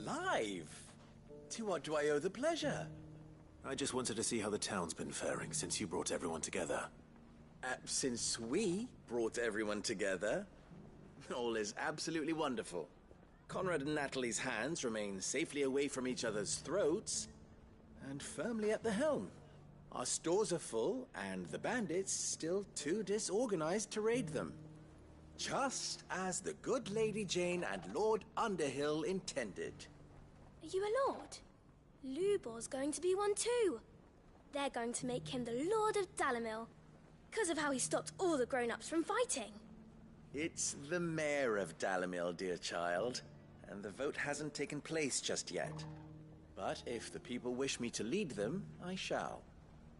alive! To what do I owe the pleasure? I just wanted to see how the town's been faring since you brought everyone together. Since we brought everyone together, all is absolutely wonderful. Conrad and Natalie's hands remain safely away from each other's throats and firmly at the helm. Our stores are full, and the bandits still too disorganized to raid them. Just as the good Lady Jane and Lord Underhill intended. Are you a lord? Lubor's going to be one too. They're going to make him the Lord of Dalimil, because of how he stopped all the grown-ups from fighting. It's the mayor of Dalimil, dear child, and the vote hasn't taken place just yet. But if the people wish me to lead them, I shall.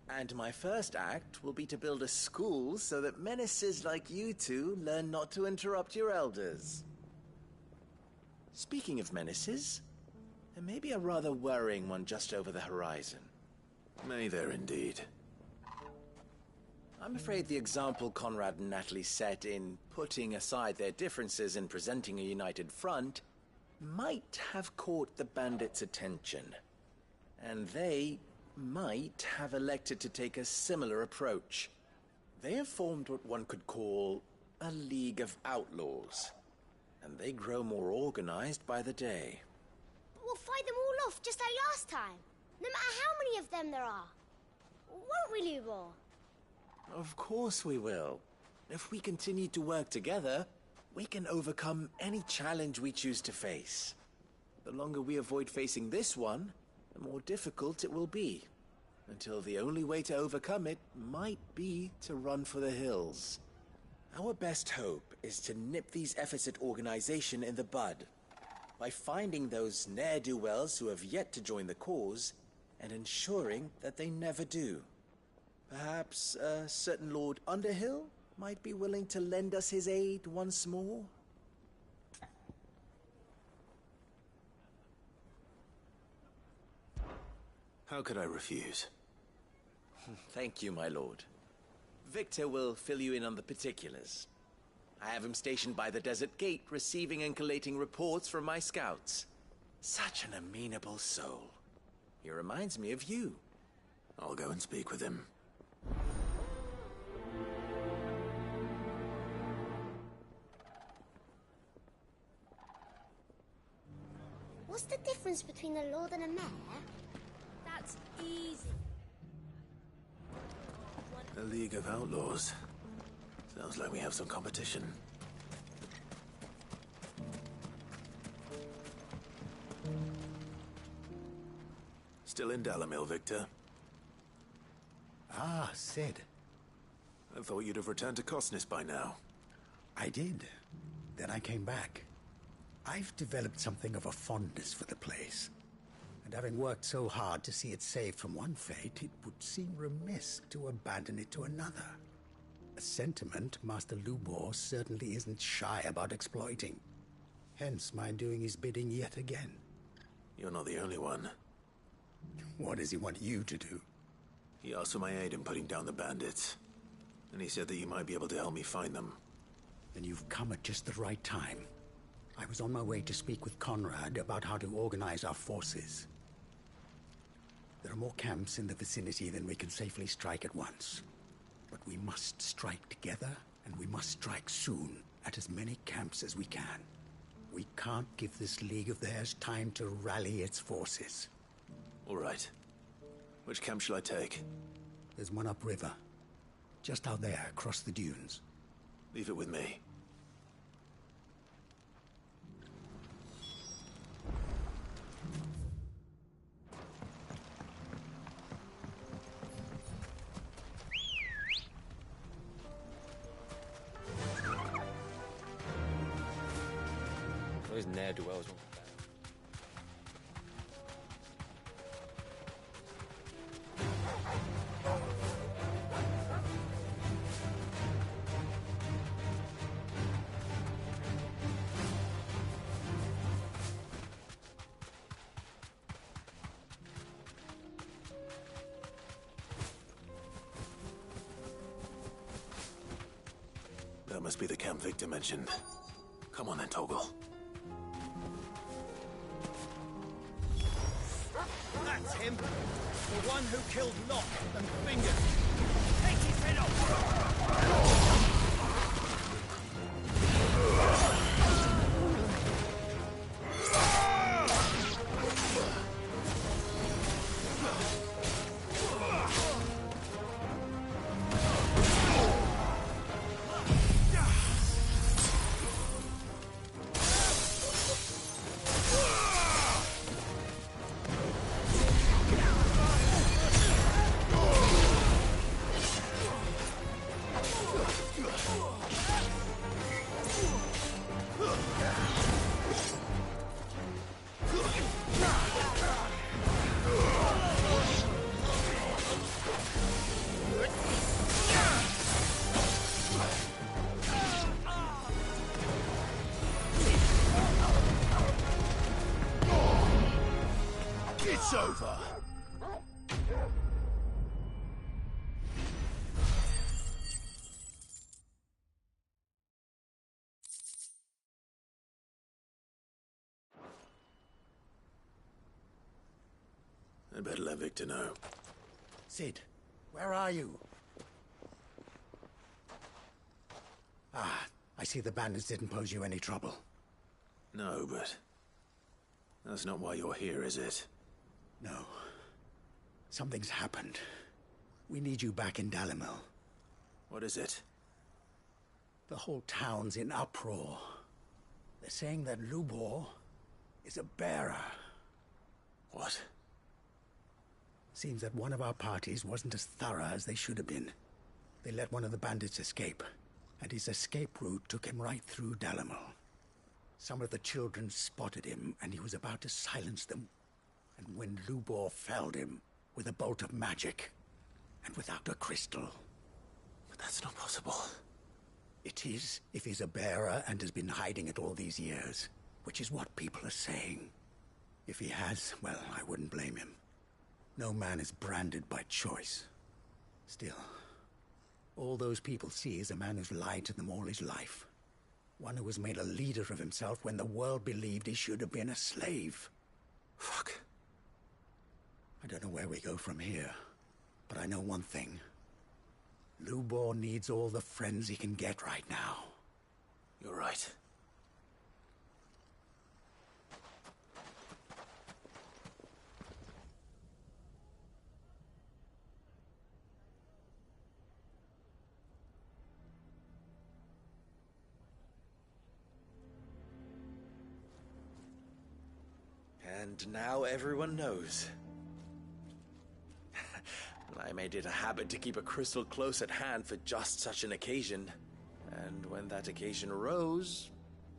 And my first act will be to build a school so that menaces like you two learn not to interrupt your elders. Speaking of menaces, there may be a rather worrying one just over the horizon. May there indeed. I'm afraid the example Conrad and Natalie set in putting aside their differences and presenting a united front might have caught the bandits' attention. And they might have elected to take a similar approach. They have formed what one could call a League of Outlaws, and they grow more organized by the day. But we'll fight them all off just like last time, no matter how many of them there are. Won't we, Lubor? Of course we will. If we continue to work together, we can overcome any challenge we choose to face. The longer we avoid facing this one, the more difficult it will be, until the only way to overcome it might be to run for the hills. Our best hope is to nip these efforts at organization in the bud, by finding those ne'er-do-wells who have yet to join the cause, and ensuring that they never do. Perhaps a certain Lord Underhill might be willing to lend us his aid once more? How could I refuse? Thank you, my lord. Victor will fill you in on the particulars. I have him stationed by the desert gate, receiving and collating reports from my scouts. Such an amenable soul. He reminds me of you. I'll go and speak with him. What's the difference between a lord and a mayor? That's easy. A League of Outlaws. Sounds like we have some competition. Still in Dalimil, Victor? Ah, Sid. I thought you'd have returned to Cosnis by now. I did. Then I came back. I've developed something of a fondness for the place. And having worked so hard to see it saved from one fate, it would seem remiss to abandon it to another. A sentiment Master Lubor certainly isn't shy about exploiting. Hence my doing his bidding yet again. You're not the only one. What does he want you to do? He asked for my aid in putting down the bandits. And he said that you might be able to help me find them. Then you've come at just the right time. I was on my way to speak with Conrad about how to organize our forces. There are more camps in the vicinity than we can safely strike at once. But we must strike together, and we must strike soon at as many camps as we can. We can't give this league of theirs time to rally its forces. All right. Which camp shall I take? There's one upriver. Just out there, across the dunes. Leave it with me. Those ne'er-do-wells won't be bad. That must be the camp Victor mentioned. Come on then, Toggle. The one who killed Lot and Fingers. Take his head off! It's over. I'd better let Victor know. Sid, where are you? Ah, I see the bandits didn't pose you any trouble. No, but that's not why you're here, is it? No. Something's happened. We need you back in Dalimil. What is it? The whole town's in uproar. They're saying that Lubor is a bearer. What? Seems that one of our parties wasn't as thorough as they should have been. They let one of the bandits escape, and his escape route took him right through Dalimil. Some of the children spotted him, and he was about to silence them. And when Lubor felled him with a bolt of magic, and without a crystal. But that's not possible. It is, if he's a bearer and has been hiding it all these years, which is what people are saying. If he has, well, I wouldn't blame him. No man is branded by choice. Still, all those people see is a man who's lied to them all his life. One who was made a leader of himself when the world believed he should have been a slave. Fuck. I don't know where we go from here, but I know one thing. Lubor needs all the friends he can get right now. You're right. And now everyone knows. I made it a habit to keep a crystal close at hand for just such an occasion. And when that occasion arose,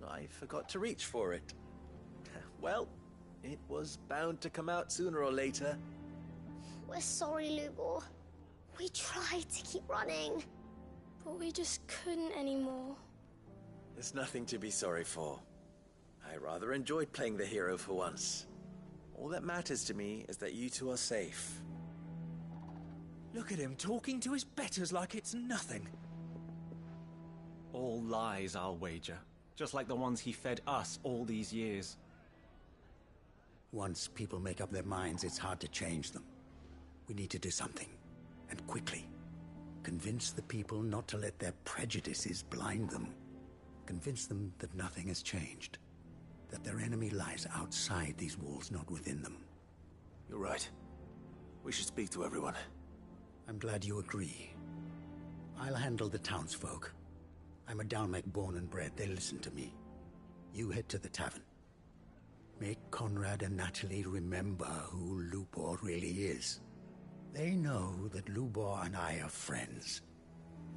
I forgot to reach for it. Well, it was bound to come out sooner or later. We're sorry, Lubor. We tried to keep running. But we just couldn't anymore. There's nothing to be sorry for. I rather enjoyed playing the hero for once. All that matters to me is that you two are safe. Look at him talking to his betters like it's nothing. All lies, I'll wager. Just like the ones he fed us all these years. Once people make up their minds, it's hard to change them. We need to do something, and quickly. Convince the people not to let their prejudices blind them. Convince them that nothing has changed. That their enemy lies outside these walls, not within them. You're right. We should speak to everyone. I'm glad you agree. I'll handle the townsfolk. I'm a Dalmec born and bred. They listen to me. You head to the tavern. Make Conrad and Natalie remember who Lubor really is. They know that Lubor and I are friends.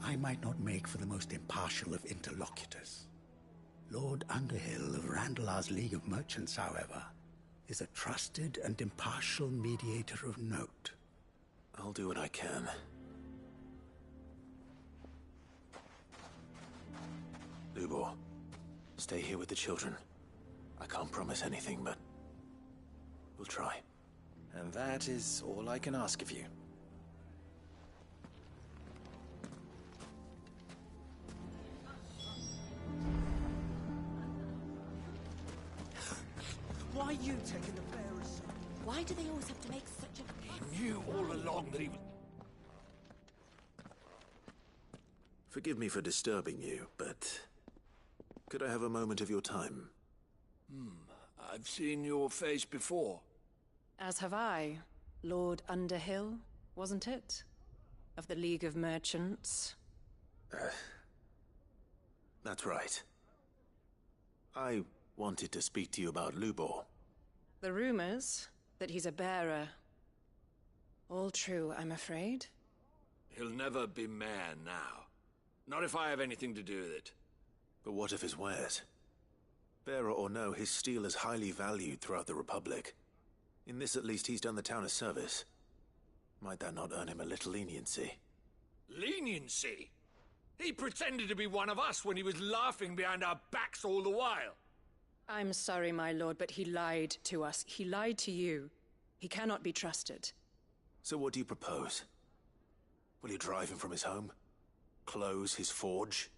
I might not make for the most impartial of interlocutors. Lord Underhill of Randalar's League of Merchants, however, is a trusted and impartial mediator of note. I'll do what I can. Lubor, stay here with the children. I can't promise anything, but we'll try. And that is all I can ask of you. Why are you taking the bearers? Why do they always have to make such a... He knew all along that he was... Forgive me for disturbing you, but could I have a moment of your time? I've seen your face before. As have I. Lord Underhill, wasn't it? Of the League of Merchants. That's right. I wanted to speak to you about Lubor. The rumors that he's a bearer. All true, I'm afraid. He'll never be mayor now. Not if I have anything to do with it. But what of his wares? Bearer or no, his steel is highly valued throughout the Republic. In this at least he's done the town a service. Might that not earn him a little leniency? Leniency? He pretended to be one of us when he was laughing behind our backs all the while. I'm sorry, my lord, but he lied to us. He lied to you. He cannot be trusted. So what do you propose? Will you drive him from his home? Close his forge?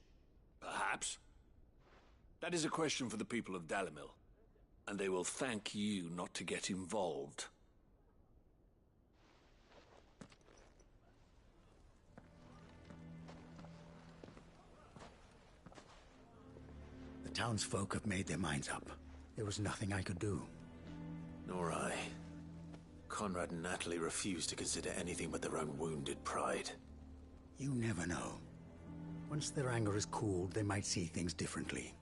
Perhaps. That is a question for the people of Dalimil. And they will thank you not to get involved. The townsfolk have made their minds up. There was nothing I could do. Nor I. Conrad and Natalie refused to consider anything but their own wounded pride. You never know. Once their anger is cooled, they might see things differently.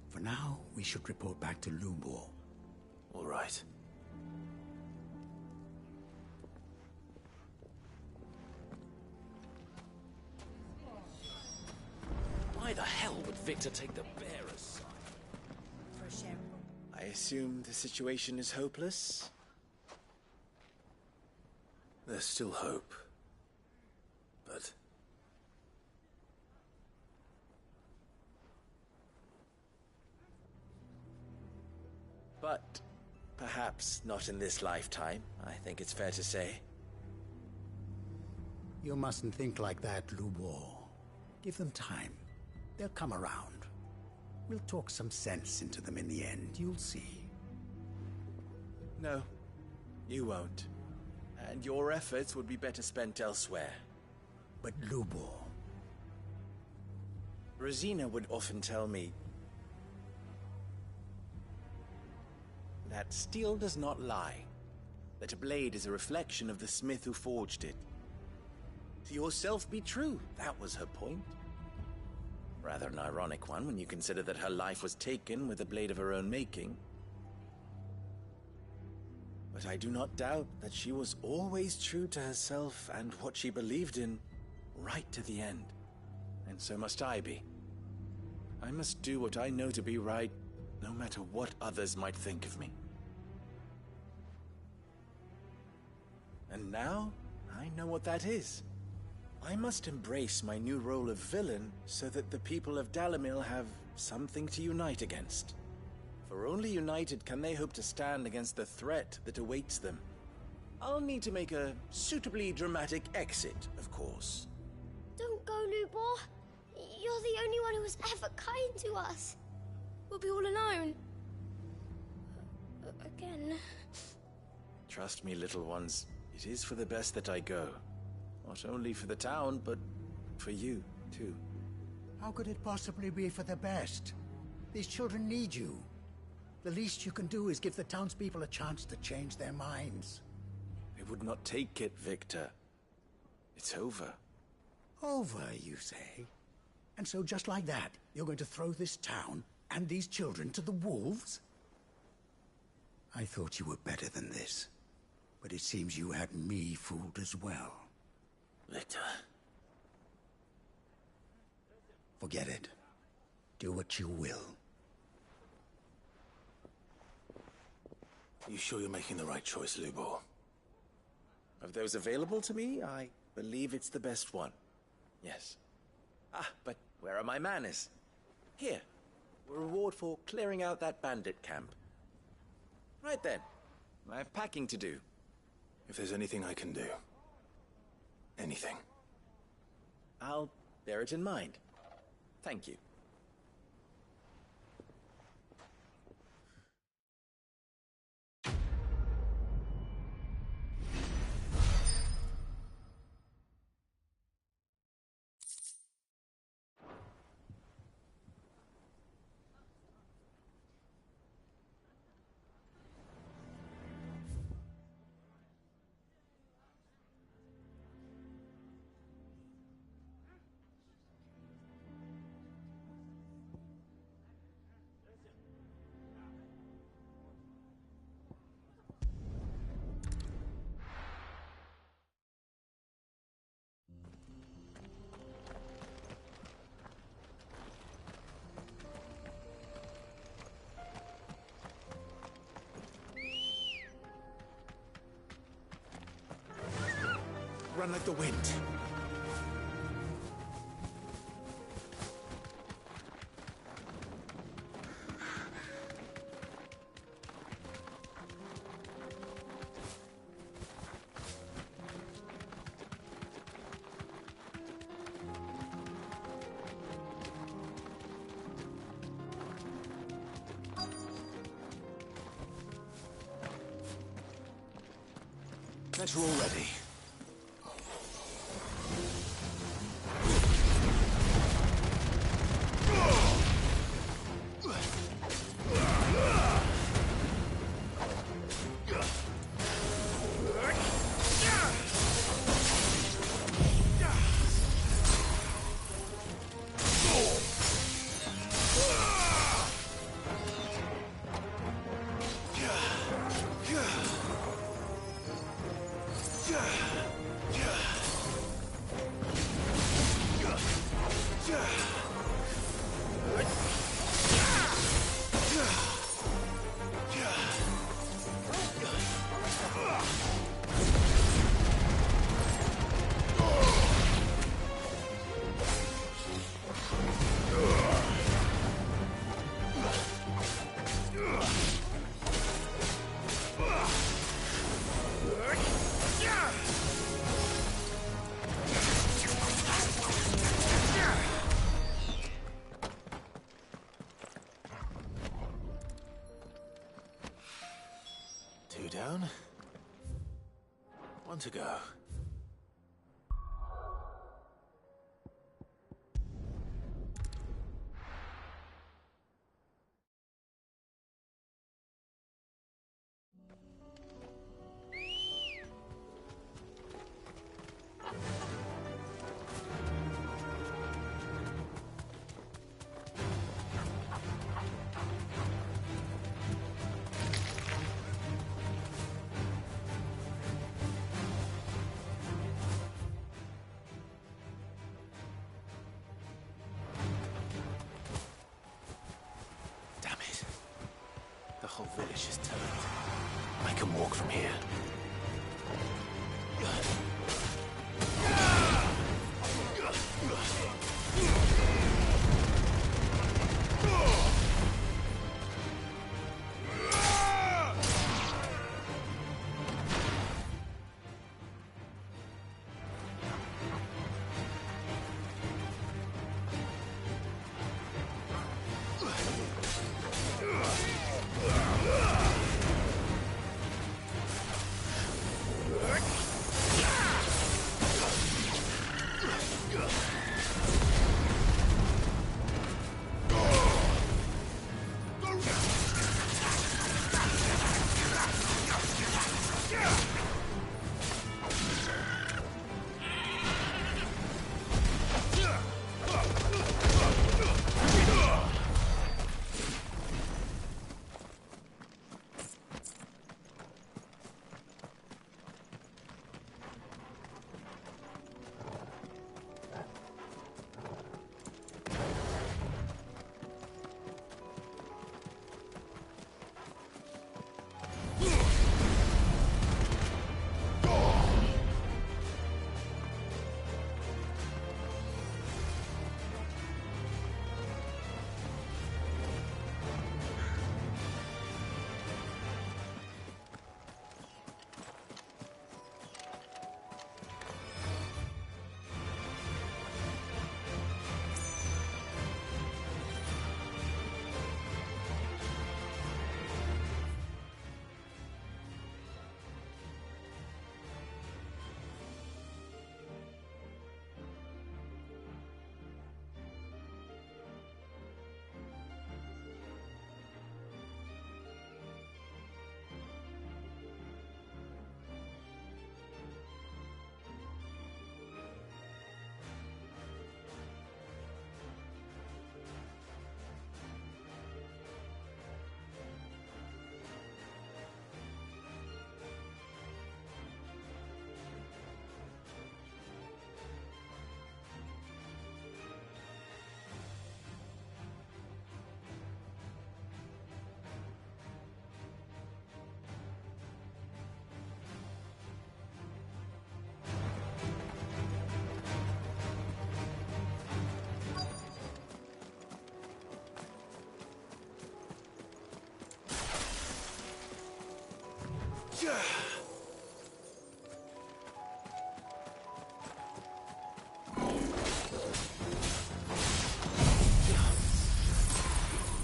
For now, we should report back to Lubor. All right. Why the hell would Victor take the bearer's side? I assume the situation is hopeless? There's still hope. But... But perhaps not in this lifetime, I think it's fair to say. You mustn't think like that, Lubor. Give them time. They'll come around. We'll talk some sense into them in the end, you'll see. No, you won't. And your efforts would be better spent elsewhere. But Lubor... Rosina would often tell me that steel does not lie, that a blade is a reflection of the smith who forged it. To yourself be true, that was her point. Rather an ironic one when you consider that her life was taken with a blade of her own making. But I do not doubt that she was always true to herself and what she believed in, right to the end. And so must I be. I must do what I know to be right, no matter what others might think of me. And now, I know what that is. I must embrace my new role of villain so that the people of Dalimil have something to unite against. For only united can they hope to stand against the threat that awaits them. I'll need to make a suitably dramatic exit, of course. Don't go, Lubor. You're the only one who was ever kind to us. We'll be all alone. Again. Trust me, little ones. It is for the best that I go. Not only for the town, but for you, too. How could it possibly be for the best? These children need you. The least you can do is give the townspeople a chance to change their minds. I would not take it, Victor. It's over. Over, you say? And so just like that, you're going to throw this town and these children to the wolves? I thought you were better than this. But it seems you had me fooled as well. Victor... Forget it. Do what you will. You sure you're making the right choice, Lubor? Of those available to me, I believe it's the best one. Yes. Ah, but where are my manners? Here. A reward for clearing out that bandit camp. Right then. I have packing to do. If there's anything I can do... anything. I'll bear it in mind. Thank you. run like the wind. Bet you're all ready. Two down. One to go. The whole village is turned. I can walk from here.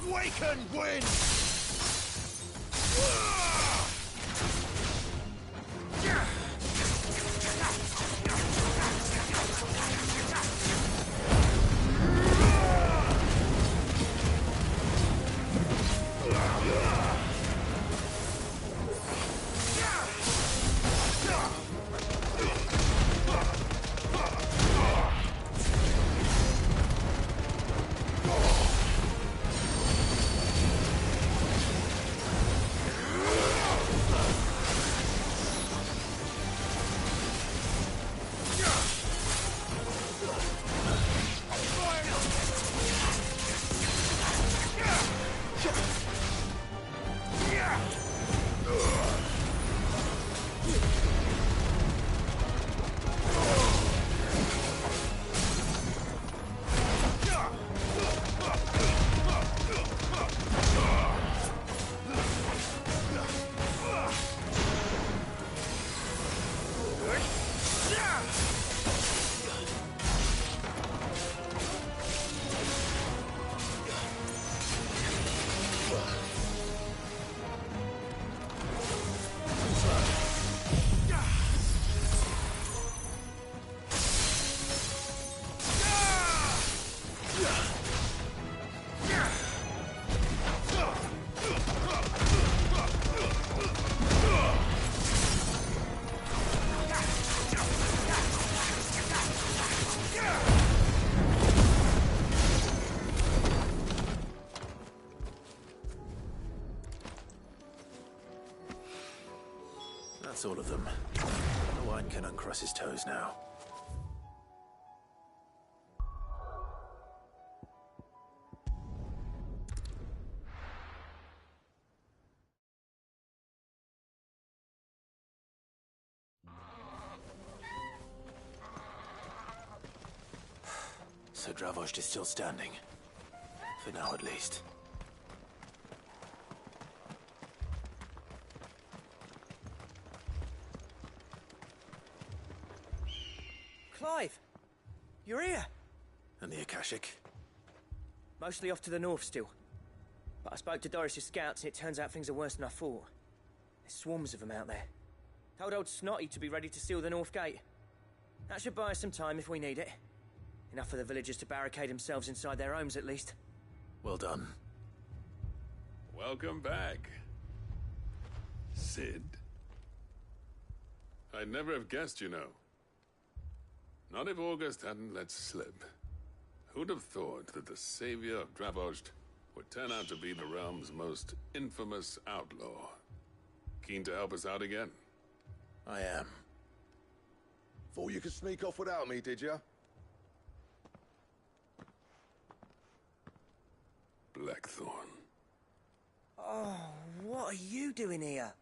Waken wind! That's all of them. No one can uncross his toes now. So Dravost is still standing. For now, at least. Clive! You're here! And the Akashic? Mostly off to the north still. But I spoke to Doris's scouts and it turns out things are worse than I thought. There's swarms of them out there. Told old Snotty to be ready to seal the north gate. That should buy us some time if we need it. Enough for the villagers to barricade themselves inside their homes at least. Well done. Welcome back, Sid. I'd never have guessed, you know. Not if August hadn't let slip. Who'd have thought that the savior of Dravost would turn out to be the realm's most infamous outlaw? Keen to help us out again? I am. Thought you could sneak off without me, did you? Blackthorn. Oh, what are you doing here?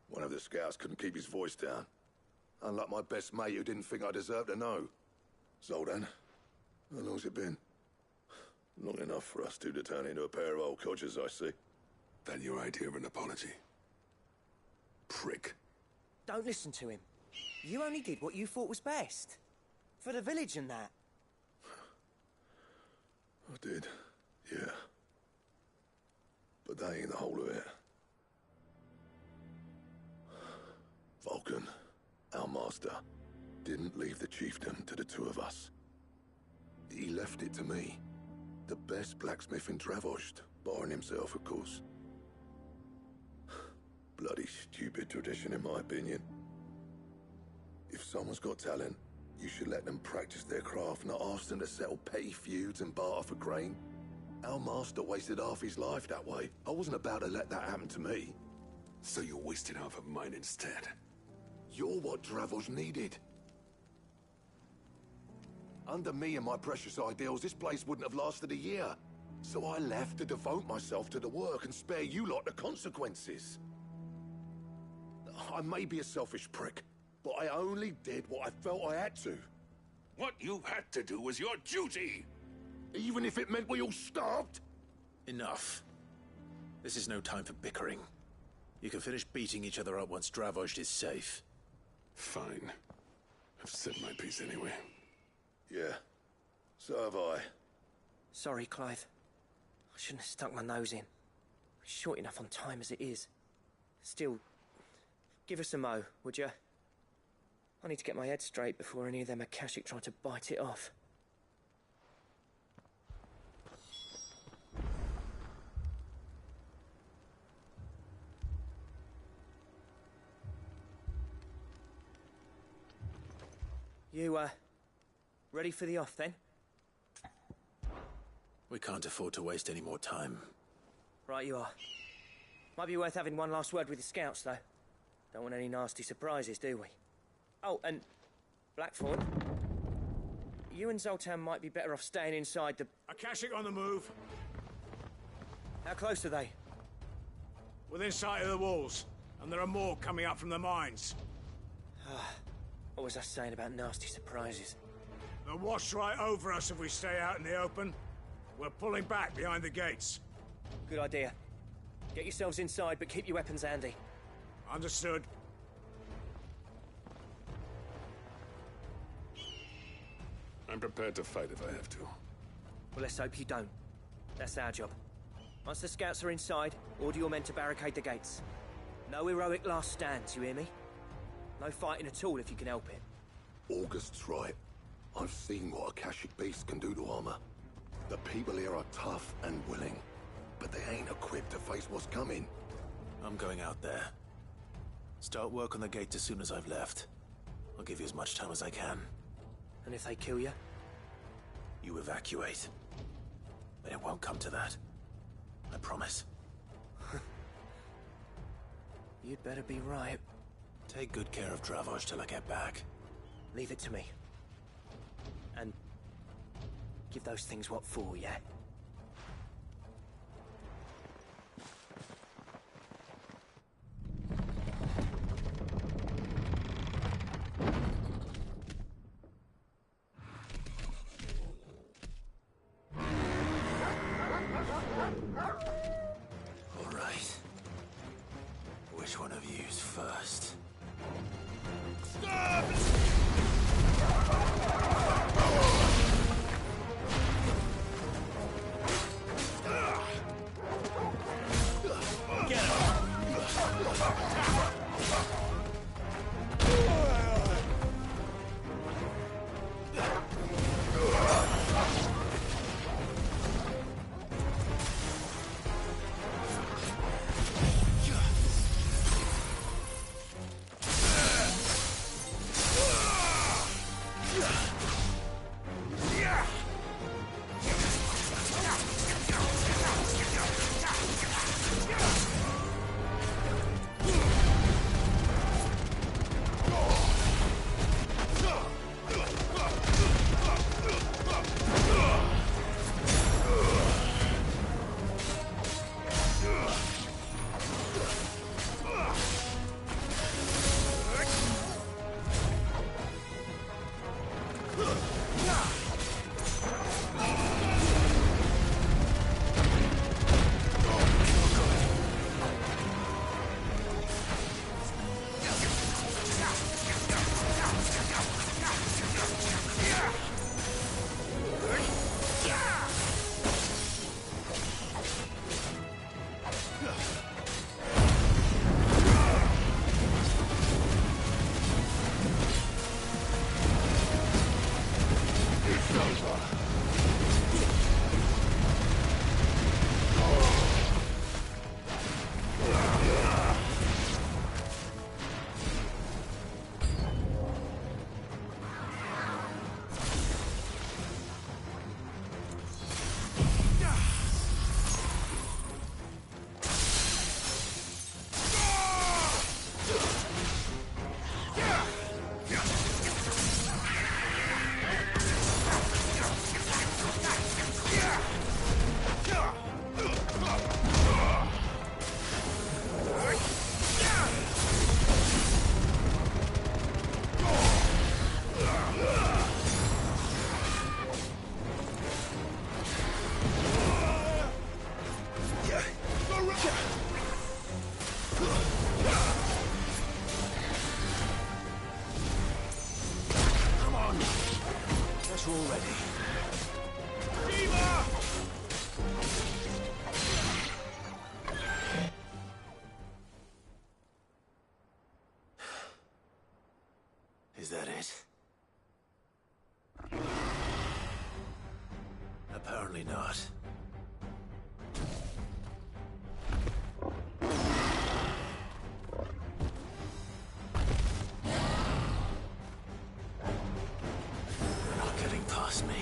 One of the scouts couldn't keep his voice down. Unlike my best mate who didn't think I deserved to know. Zoldan, how long's it been? Long enough for us two to turn into a pair of old codgers, I see. That your idea of an apology? Prick. Don't listen to him. You only did what you thought was best. For the village and that. I did, yeah. But that ain't the whole of it. Vulcan, our master, didn't leave the chiefdom to the two of us. He left it to me. The best blacksmith in Dravost, barring himself, of course. Bloody stupid tradition, in my opinion. If someone's got talent, you should let them practice their craft, not ask them to settle petty feuds and barter for grain. Our master wasted half his life that way. I wasn't about to let that happen to me. So you wasted half of mine instead? You're what Dravost needed. Under me and my precious ideals, this place wouldn't have lasted a year. So I left to devote myself to the work and spare you lot the consequences. I may be a selfish prick, but I only did what I felt I had to. What you had to do was your duty! Even if it meant we all starved? Enough. This is no time for bickering. You can finish beating each other up once Dravojd is safe. Fine. I've said my piece anyway. Yeah. So have I. Sorry, Clive. I shouldn't have stuck my nose in. We're short enough on time as it is. Still, give us a mo, would you? I need to get my head straight before any of them Akashic try to bite it off. You, ready for the off, then? We can't afford to waste any more time. Right you are. Might be worth having one last word with the scouts, though. Don't want any nasty surprises, do we? Oh, and Blackthorn, you and Zoltan might be better off staying inside the... Akashic on the move. How close are they? Within sight of the walls, and there are more coming up from the mines. What was I saying about nasty surprises? They'll wash right over us if we stay out in the open. We're pulling back behind the gates. Good idea. Get yourselves inside, but keep your weapons handy. Understood. I'm prepared to fight if I have to. Well, let's hope you don't. That's our job. Once the scouts are inside, order your men to barricade the gates. No heroic last stands, you hear me? No fighting at all if you can help it. August's right. I've seen what Akashic beasts can do to armor. The people here are tough and willing, but they ain't equipped to face what's coming. I'm going out there. Start work on the gate as soon as I've left. I'll give you as much time as I can. And if they kill you? You evacuate. But it won't come to that. I promise. You'd better be right. Take good care of Dravojd till I get back. Leave it to me. And give those things what for, yeah? All right. Which one of you's first? Stop! guess we're all ready. Shiva! Is that it? Apparently not. You're not getting past me.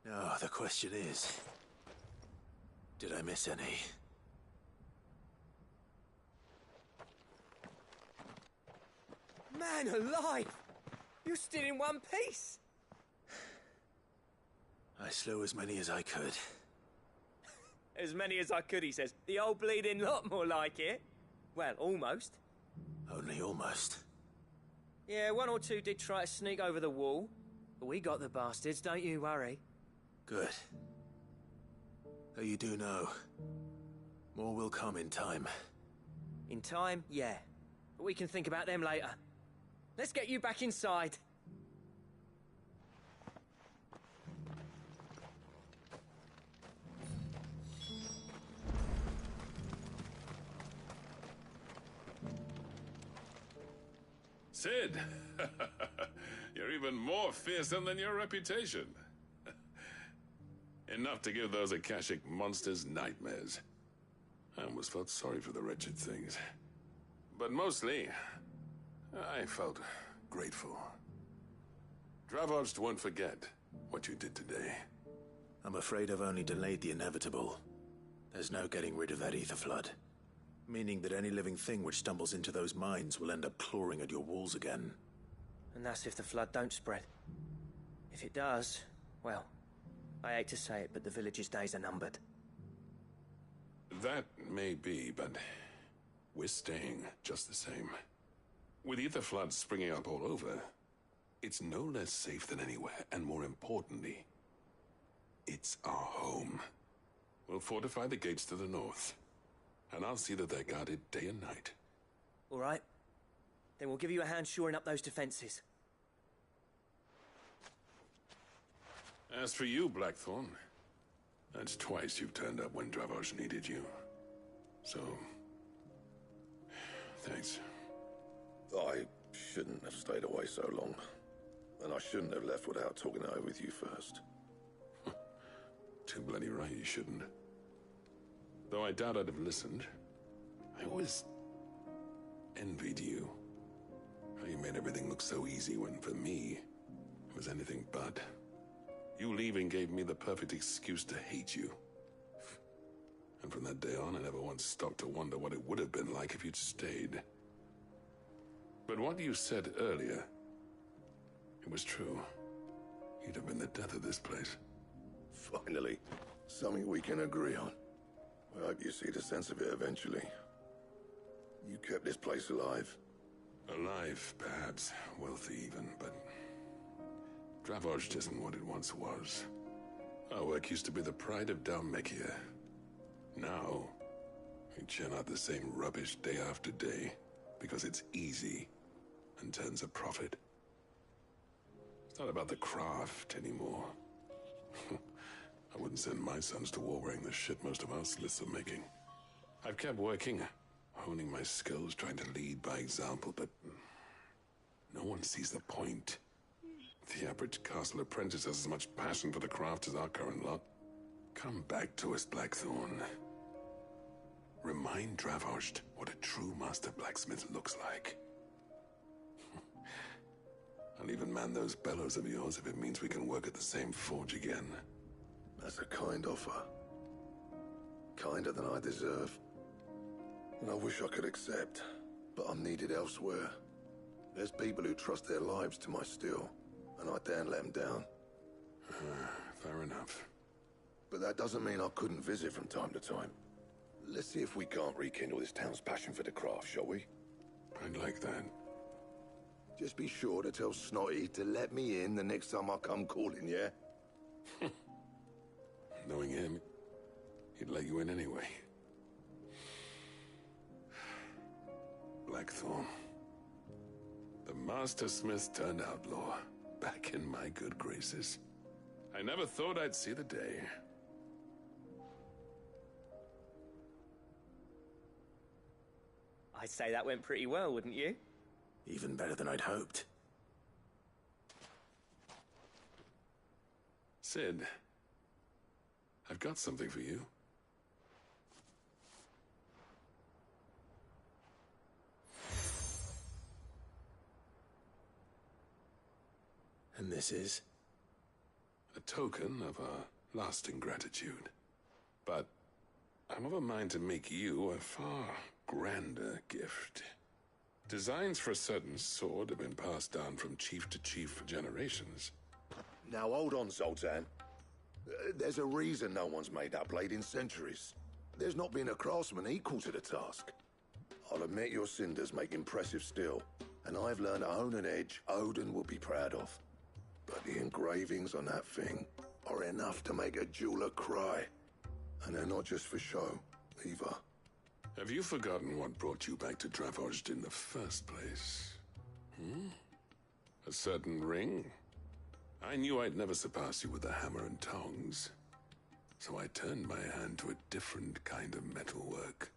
Now, the question is, did I miss any? Man alive! You're still in one piece! I slew as many as I could. As many as I could, he says. The old bleeding lot, more like it. Well, almost. Only almost. Yeah, one or two did try to sneak over the wall. But we got the bastards, don't you worry. Good. Though you do know, more will come in time. In time, yeah. But we can think about them later. Let's get you back inside. Sid! You're even more fearsome than your reputation. Enough to give those Akashic monsters nightmares. I almost felt sorry for the wretched things. But mostly, I felt grateful. Dravoged won't forget what you did today. I'm afraid I've only delayed the inevitable. There's no getting rid of that ether flood. Meaning that any living thing which stumbles into those mines will end up clawing at your walls again. And that's if the flood don't spread. If it does, well, I hate to say it, but the village's days are numbered. That may be, but we're staying just the same. With ether floods springing up all over, it's no less safe than anywhere, and more importantly, it's our home. We'll fortify the gates to the north, and I'll see that they're guarded day and night. All right. Then we'll give you a hand shoring up those defenses. As for you, Blackthorn, that's twice you've turned up when Dravos needed you. So, thanks. I shouldn't have stayed away so long. And I shouldn't have left without talking it over with you first. Too bloody right you shouldn't. Though I doubt I'd have listened. I always envied you. How you made everything look so easy when, for me, it was anything but. You leaving gave me the perfect excuse to hate you. And from that day on, I never once stopped to wonder what it would have been like if you'd stayed. But what you said earlier, it was true. You'd have been the death of this place. Finally, something we can agree on. I hope you see the sense of it eventually. You kept this place alive. Alive, perhaps. Wealthy even, but Dravoged isn't what it once was. Our work used to be the pride of Dalmekia. Now, we churn out the same rubbish day after day because it's easy and turns a profit. It's not about the craft anymore. I wouldn't send my sons to war wearing the shit most of our sliths are making. I've kept working, honing my skills, trying to lead by example, but no one sees the point. The average castle apprentice has as much passion for the craft as our current lot. Come back to us, Blackthorn. Remind Dravoged what a true master blacksmith looks like. I'll even man those bellows of yours if it means we can work at the same forge again. That's a kind offer. Kinder than I deserve. And I wish I could accept, but I'm needed elsewhere. There's people who trust their lives to my steel, and I daren't let them down. Fair enough. But that doesn't mean I couldn't visit from time to time. Let's see if we can't rekindle this town's passion for the craft, shall we? I'd like that. Just be sure to tell Snotty to let me in the next time I come calling, yeah? Knowing him, he'd let you in anyway. Blackthorn. The Master Smith turned outlaw, back in my good graces. I never thought I'd see the day. I'd say that went pretty well, wouldn't you? Even better than I'd hoped. Sid, I've got something for you. And this is? A token of our lasting gratitude. But I'm of a mind to make you a far grander gift. Designs for a certain sword have been passed down from chief to chief for generations. Now hold on, Zoltan. There's a reason no one's made that blade in centuries. There's not been a craftsman equal to the task. I'll admit your cinders make impressive steel, and I've learned to own an edge Odin will be proud of. But the engravings on that thing are enough to make a jeweler cry. And they're not just for show, either. Have you forgotten what brought you back to Dravozd in the first place? Hmm? A certain ring? I knew I'd never surpass you with a hammer and tongs. So I turned my hand to a different kind of metalwork.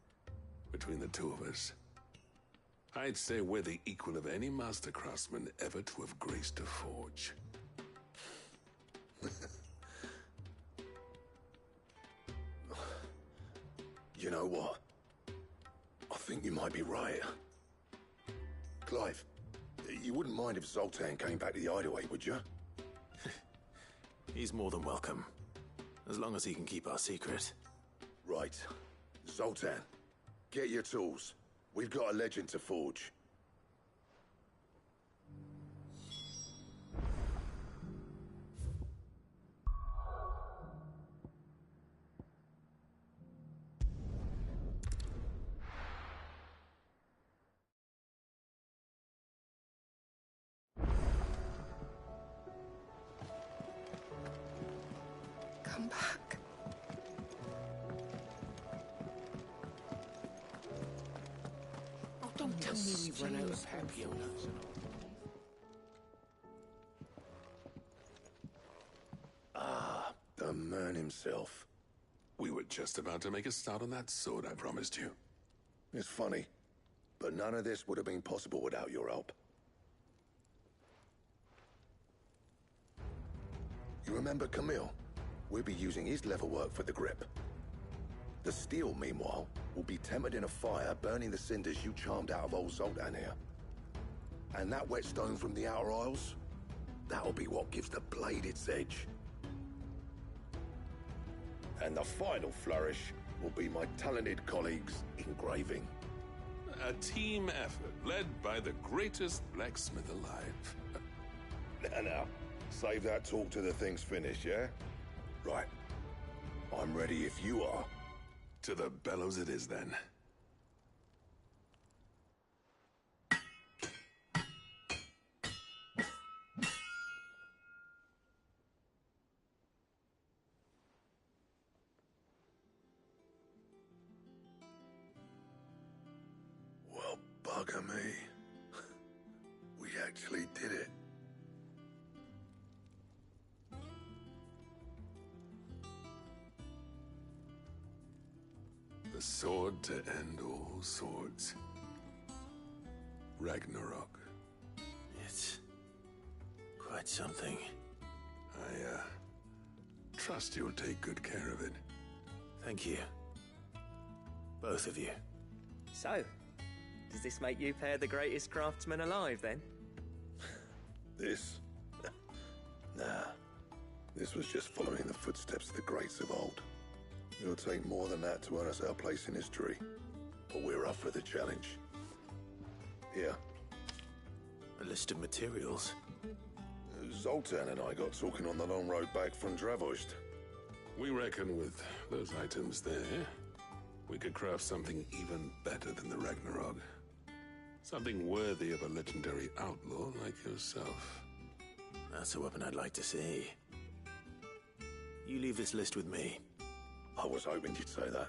Between the two of us, I'd say we're the equal of any master craftsman ever to have graced a forge. You know what? I think you might be right. Clive, you wouldn't mind if Zoltan came back to the hideaway, would you? He's more than welcome. As long as he can keep our secret. Right. Zoltan, get your tools. We've got a legend to forge. Come back. Oh, don't tell me we've run out of papillonas. Ah, the man himself. We were just about to make a start on that sword I promised you. It's funny, but none of this would have been possible without your help. You remember Camille? We'll be using his leatherwork for the grip. The steel, meanwhile, will be tempered in a fire, burning the cinders you charmed out of old Zoltan here. And that whetstone from the Outer Isles, that'll be what gives the blade its edge. And the final flourish will be my talented colleagues' engraving. A team effort led by the greatest blacksmith alive. Now, save that talk till the thing's finished, yeah? Right. I'm ready if you are. To the bellows it is, then. Well, bugger me. We actually did it. The sword to end all swords. Ragnarok. It's quite something. I, trust you'll take good care of it. Thank you. Both of you. So, does this make you pair the greatest craftsmen alive, then? This? Nah. This was just following the footsteps of the greats of old. It'll take more than that to earn us our place in history. But we're up for the challenge. Here. A list of materials. Zoltan and I got talking on the long road back from Dravozd. We reckon with those items there, we could craft something even better than the Ragnarok. Something worthy of a legendary outlaw like yourself. That's a weapon I'd like to see. You leave this list with me. I was hoping you'd say that.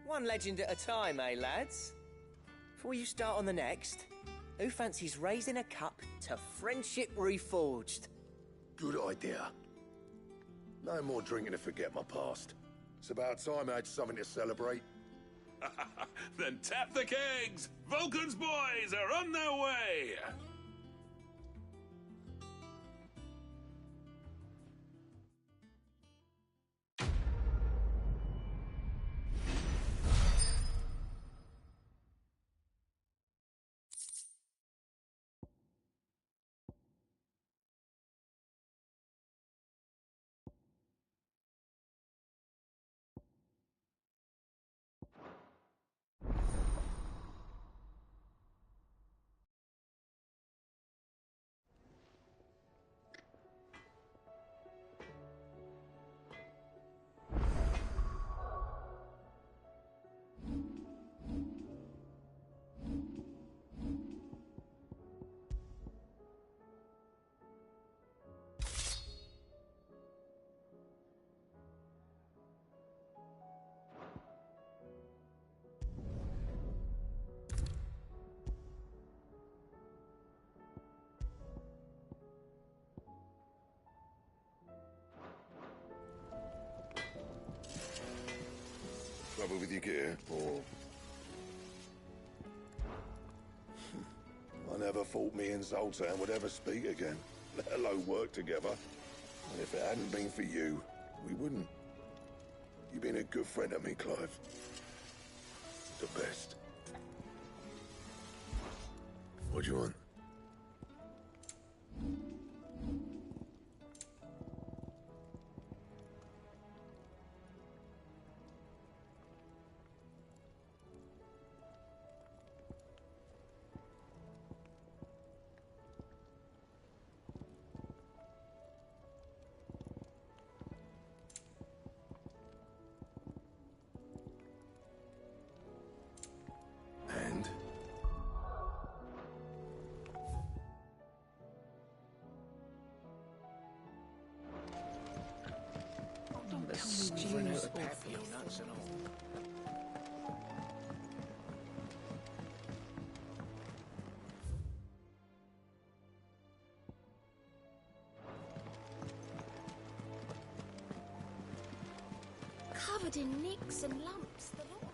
One legend at a time, eh, lads? Before you start on the next, who fancies raising a cup to friendship reforged? Good idea. No more drinking to forget my past. It's about time I had something to celebrate. Then tap the kegs! Vulcan's boys are on their way! with your gear, or... I never thought me and Zoltan would ever speak again, let alone work together. And if it hadn't been for you, we wouldn't. You've been a good friend to me, Clive. The best. What do you want? And? Nuts and all. Covered in nicks and lumps, the lot.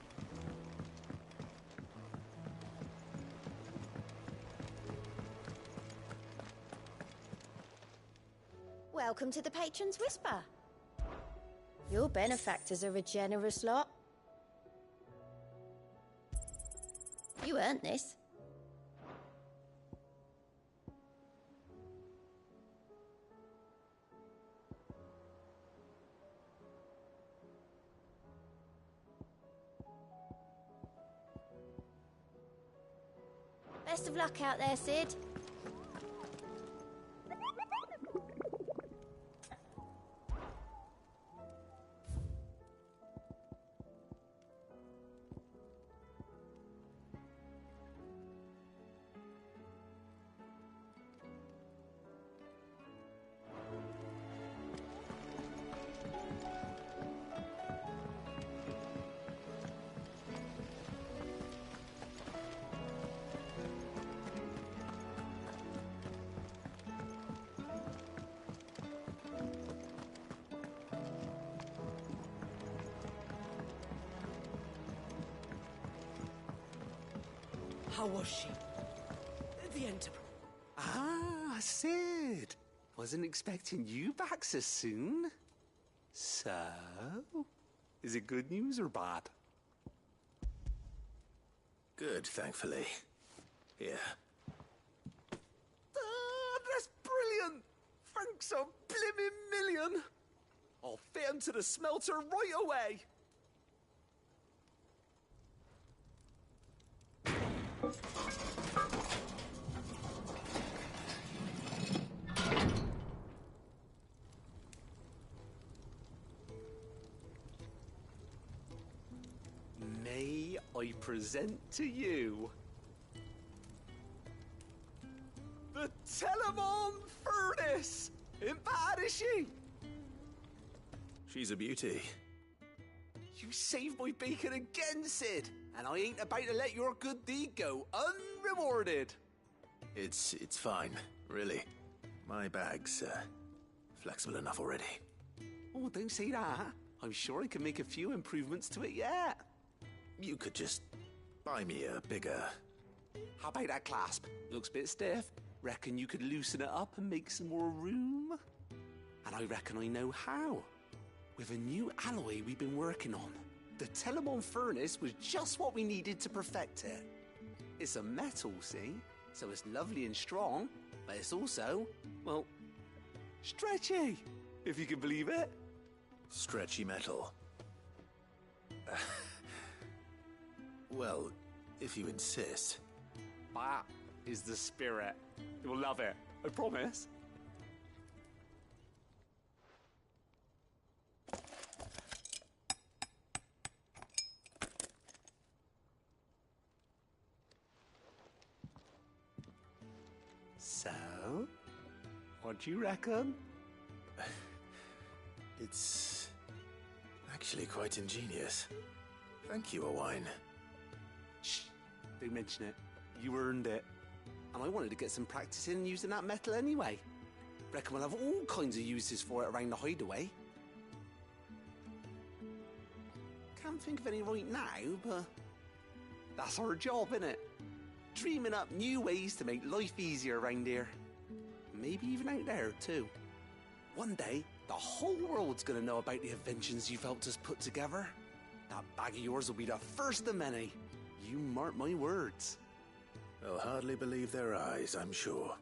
Welcome to the Patron's Whisper. Your benefactors are a generous lot. You earned this. Best of luck out there, Sid. How was she? The Enterprise. Ah, Sid. Wasn't expecting you back so soon. So, is it good news or bad? Good, thankfully. Here. Ah, that's brilliant. Thanks a blimmin' million. I'll fit 'em to the smelter right away. May I present to you the Telemon Furnace? Ain't bad, is she? She's a beauty. You saved my bacon again, Sid, and I ain't about to let your good deed go unrewarded. It's fine, really. My bag's flexible enough already. Oh, don't say that. I'm sure I can make a few improvements to it yet. You could just buy me a bigger... How about that clasp? Looks a bit stiff. Reckon you could loosen it up and make some more room? And I reckon I know how. With a new alloy we've been working on. The Telemon Furnace was just what we needed to perfect it. It's a metal, see? So it's lovely and strong, but it's also, well, stretchy, if you can believe it. Stretchy metal. Well, if you insist. That is the spirit. You'll love it, I promise. So, what do you reckon? It's actually quite ingenious. Thank you, Owain. Shh, don't mention it. You earned it. And I wanted to get some practice in using that metal anyway. Reckon we'll have all kinds of uses for it around the hideaway. Can't can't think of any right now, but that's our job, innit? Dreaming up new ways to make life easier around here. Maybe even out there, too. One day, the whole world's gonna know about the inventions you've helped us put together. That bag of yours will be the first of many. You mark my words. They'll hardly believe their eyes, I'm sure.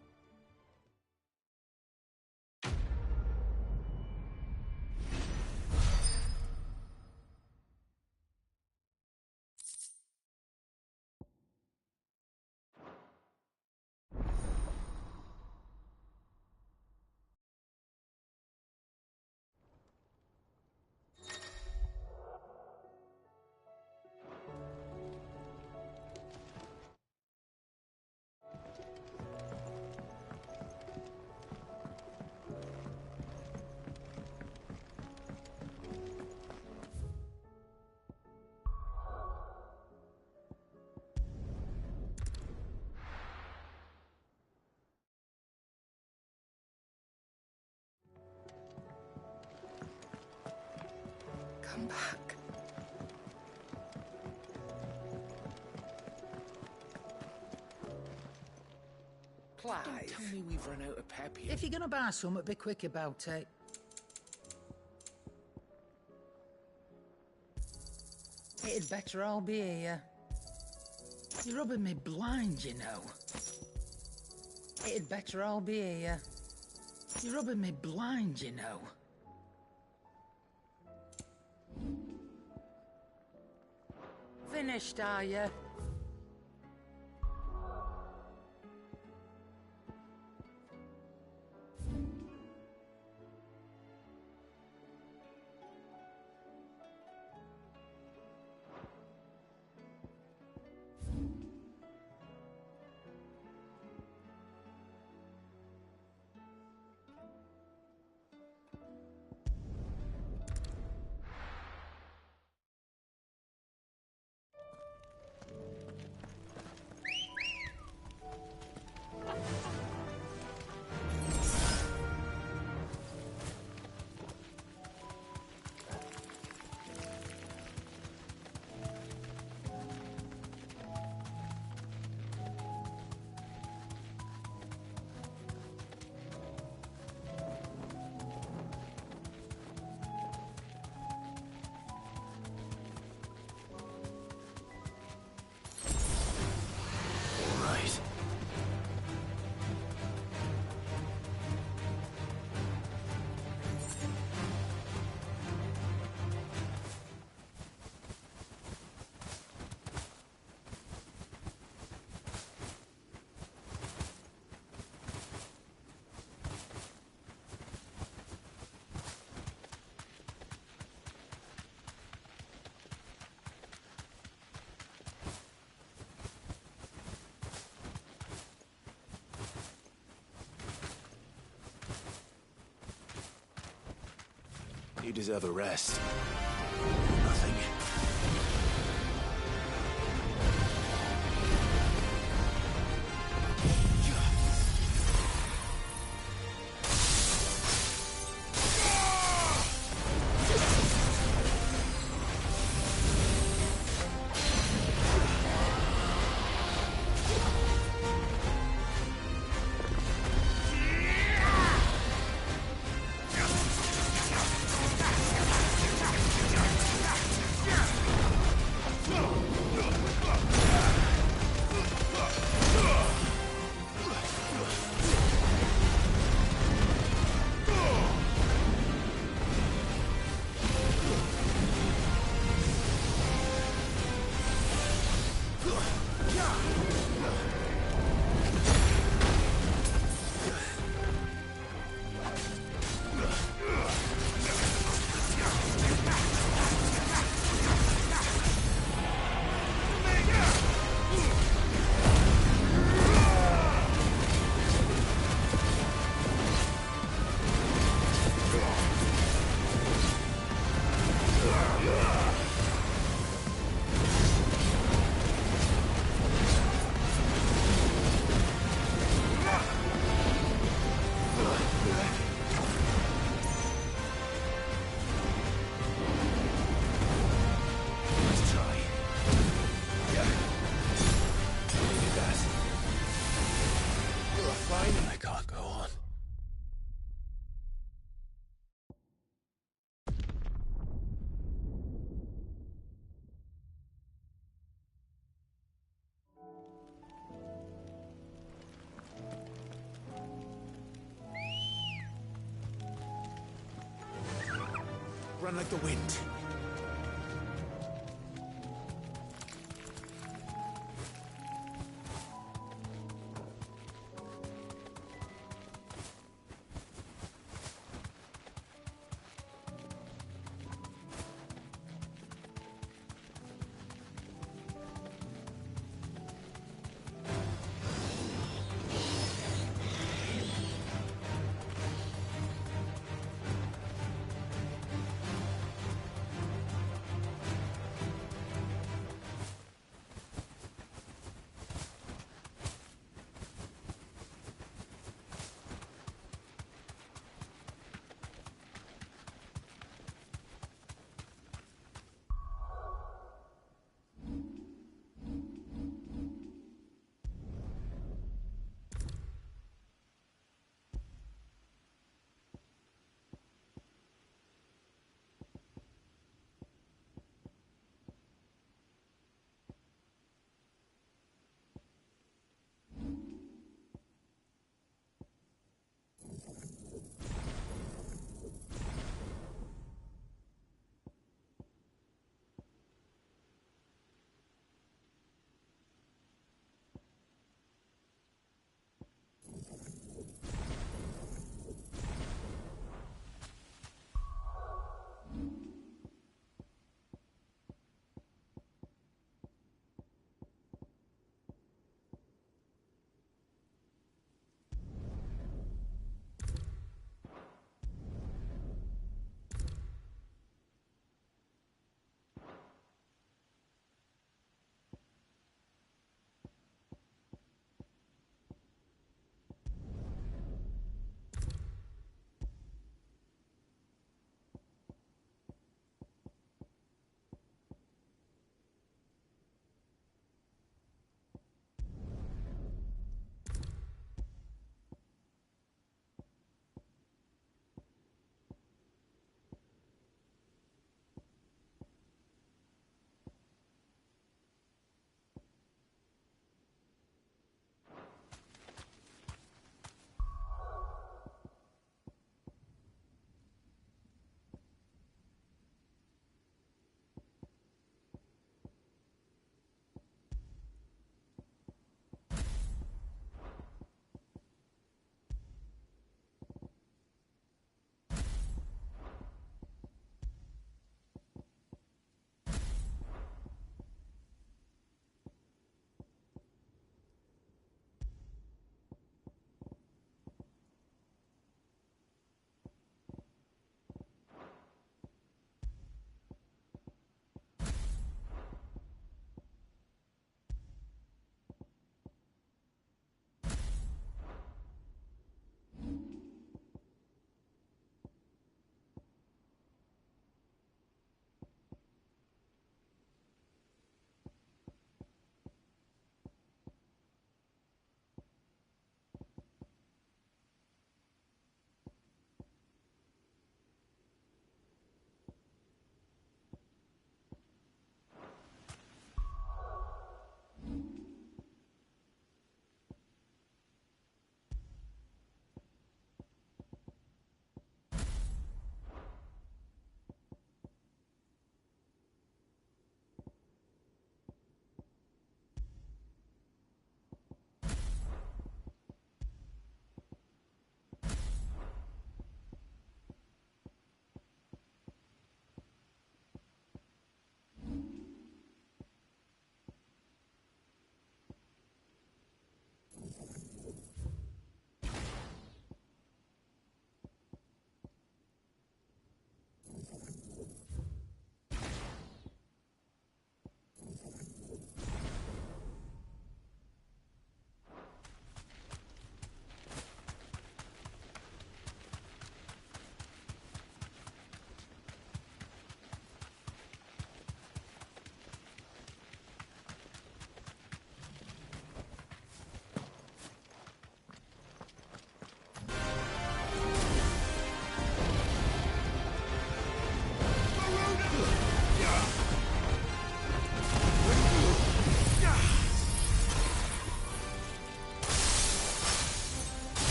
Come back. Clive. Don't tell me we've run out of pep here. If you're gonna buy something, be quick about it. It'd better all be here. You're rubbing me blind, you know. It'd better all be here. You're rubbing me blind, you know. Finished, are you? You deserve a rest. Nothing. fine and I can't go on. Run like the wind.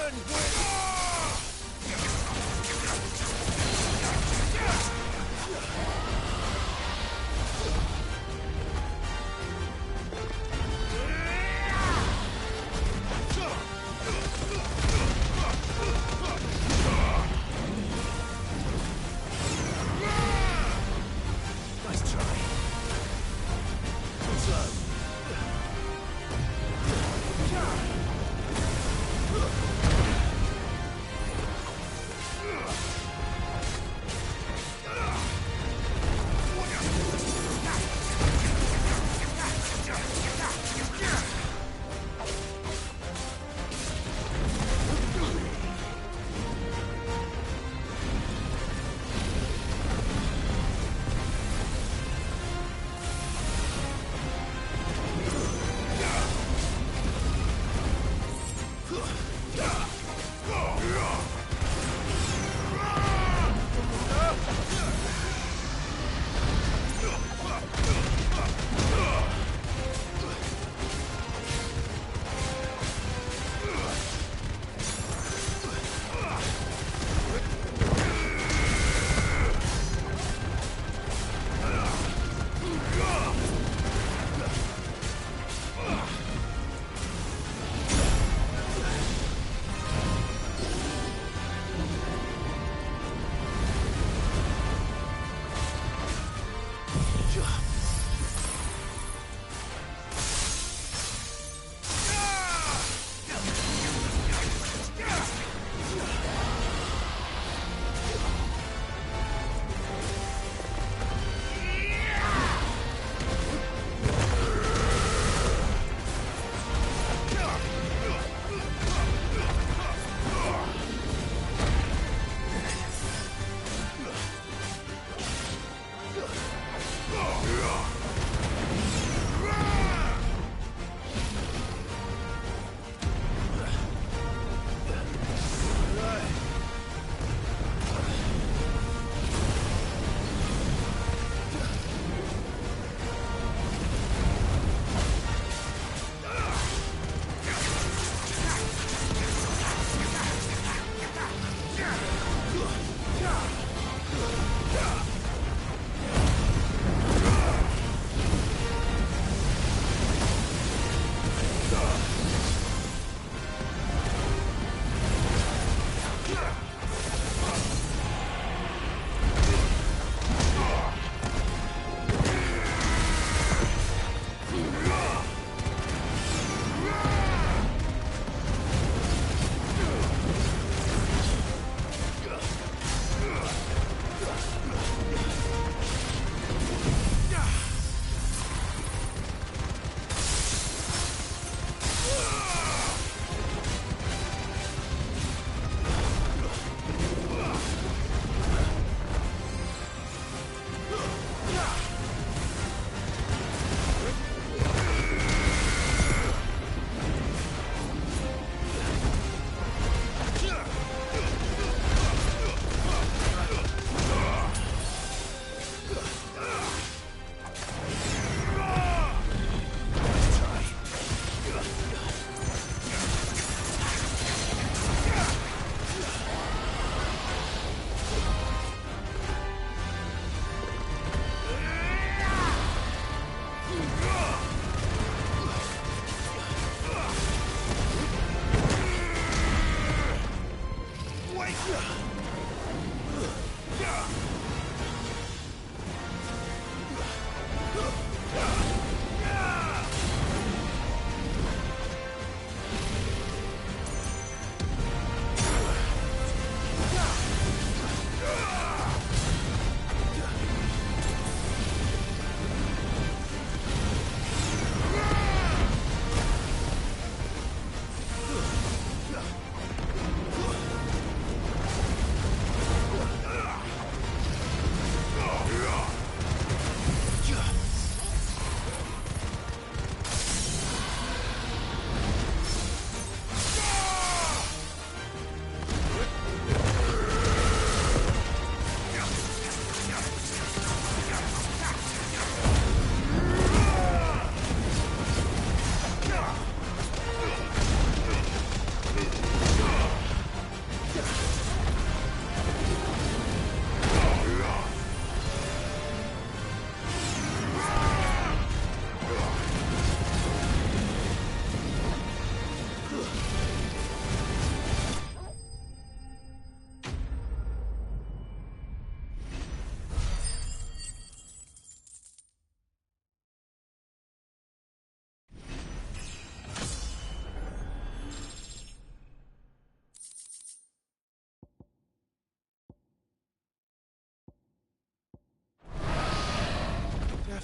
Listen, Nice try. Slow.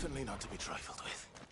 Definitely not to be trifled with.